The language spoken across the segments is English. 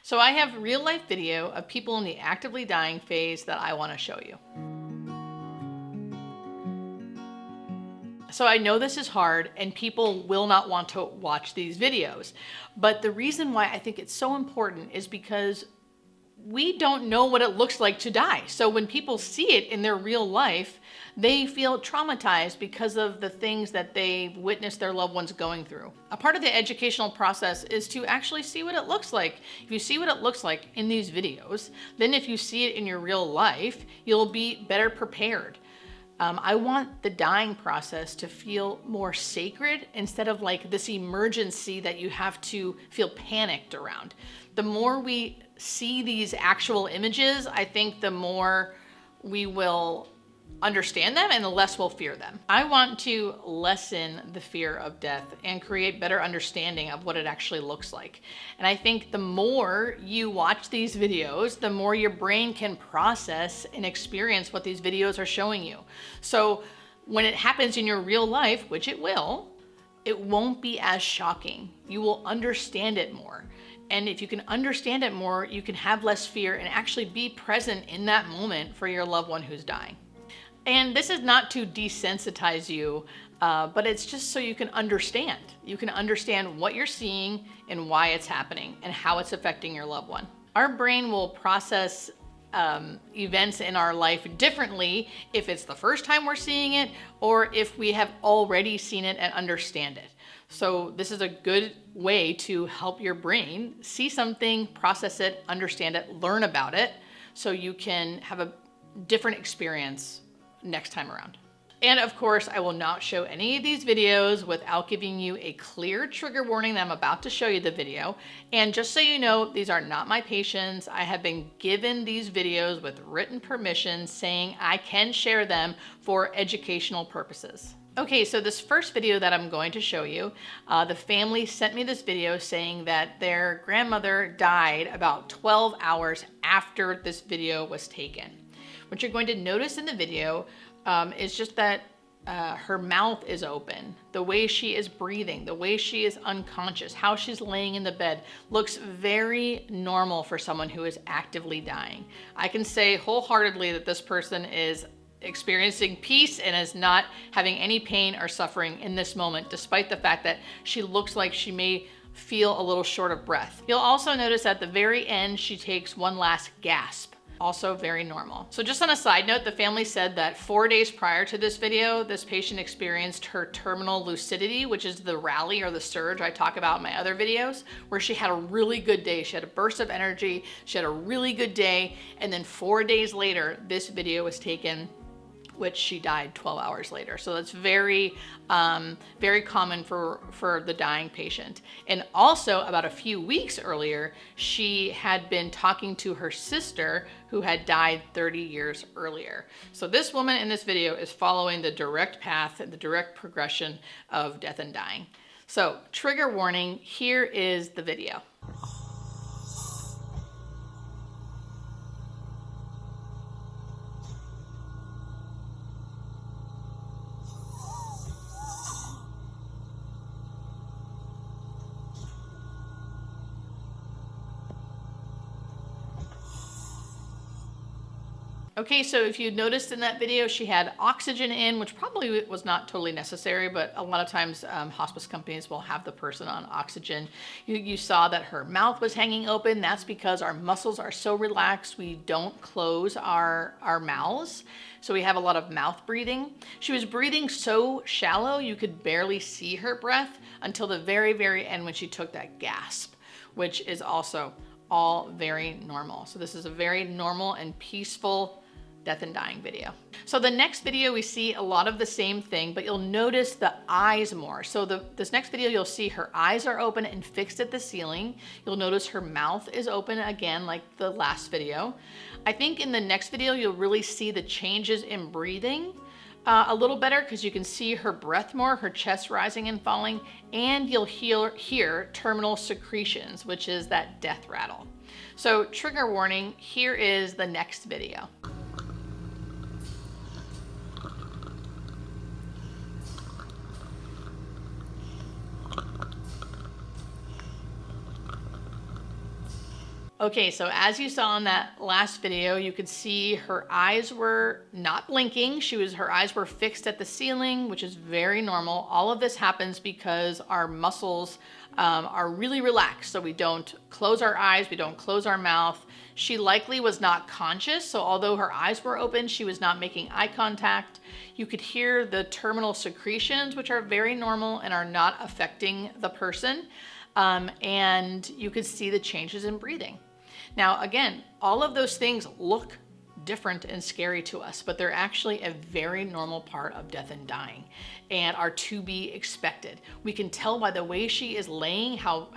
So I have real life video of people in the actively dying phase that I want to show you. So I know this is hard and people will not want to watch these videos, but the reason why I think it's so important is because we don't know what it looks like to die. So when people see it in their real life, they feel traumatized because of the things that they've witnessed their loved ones going through. A part of the educational process is to actually see what it looks like. If you see what it looks like in these videos, then if you see it in your real life, you'll be better prepared. I want the dying process to feel more sacred instead of like this emergency that you have to feel panicked around. The more we see these actual images, I think the more we will understand them and the less we'll fear them. I want to lessen the fear of death and create better understanding of what it actually looks like. And I think the more you watch these videos, the more your brain can process and experience what these videos are showing you. So when it happens in your real life, which it won't be as shocking. You will understand it more. And if you can understand it more, you can have less fear and actually be present in that moment for your loved one who's dying. And this is not to desensitize you, but it's just so you can understand. You can understand what you're seeing and why it's happening and how it's affecting your loved one. Our brain will process events in our life differently if it's the first time we're seeing it or if we have already seen it and understand it. So this is a good way to help your brain see something, process it, understand it, learn about it, so you can have a different experience next time around. And of course, I will not show any of these videos without giving you a clear trigger warning that I'm about to show you the video. And just so you know, these are not my patients. I have been given these videos with written permission saying I can share them for educational purposes. Okay, so this first video that I'm going to show you, the family sent me this video saying that their grandmother died about 12 hours after this video was taken. What you're going to notice in the video is just that her mouth is open. The way she is breathing, the way she is unconscious, how she's laying in the bed looks very normal for someone who is actively dying. I can say wholeheartedly that this person is experiencing peace and is not having any pain or suffering in this moment, despite the fact that she looks like she may feel a little short of breath. You'll also notice at the very end, she takes one last gasp. Also very normal. So just on a side note, the family said that 4 days prior to this video, this patient experienced her terminal lucidity, which is the rally or the surge I talk about in my other videos, where she had a really good day. She had a burst of energy, she had a really good day, and then 4 days later, this video was taken, which she died 12 hours later. So that's very, very common for the dying patient. And also about a few weeks earlier, she had been talking to her sister who had died 30 years earlier. So this woman in this video is following the direct path, the direct progression of death and dying. So trigger warning, here is the video. Okay, so if you noticed in that video, she had oxygen in, which probably was not totally necessary, but a lot of times hospice companies will have the person on oxygen. You saw that her mouth was hanging open. That's because our muscles are so relaxed, we don't close our mouths. So we have a lot of mouth breathing. She was breathing so shallow, you could barely see her breath until the very, very end when she took that gasp, which is also all very normal. So this is a very normal and peaceful death and dying video. So the next video, we see a lot of the same thing, but you'll notice the eyes more. So this next video, you'll see her eyes are open and fixed at the ceiling. You'll notice her mouth is open again, like the last video. I think in the next video, you'll really see the changes in breathing a little better because you can see her breath more, her chest rising and falling, and you'll hear terminal secretions, which is that death rattle. So trigger warning, here is the next video. Okay, so as you saw in that last video, you could see her eyes were not blinking. Her eyes were fixed at the ceiling, which is very normal. All of this happens because our muscles are really relaxed. So we don't close our eyes, we don't close our mouth. She likely was not conscious. So although her eyes were open, she was not making eye contact. You could hear the terminal secretions, which are very normal and are not affecting the person. And you could see the changes in breathing. Now, again, all of those things look different and scary to us, but they're actually a very normal part of death and dying and are to be expected. We can tell by the way she is laying, how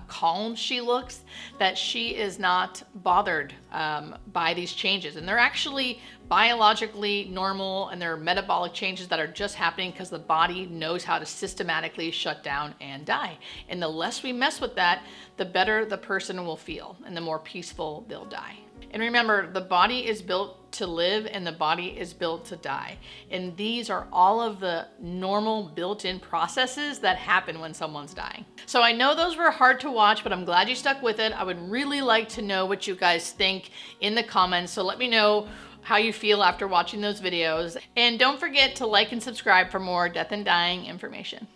calm she looks, that she is not bothered by these changes. And they're actually biologically normal, and they're metabolic changes that are just happening because the body knows how to systematically shut down and die. And the less we mess with that, the better the person will feel and the more peaceful they'll die. And remember, the body is built to live and the body is built to die. And these are all of the normal built-in processes that happen when someone's dying. So I know those were hard to watch, but I'm glad you stuck with it. I would really like to know what you guys think in the comments. So let me know how you feel after watching those videos. And don't forget to like and subscribe for more death and dying information.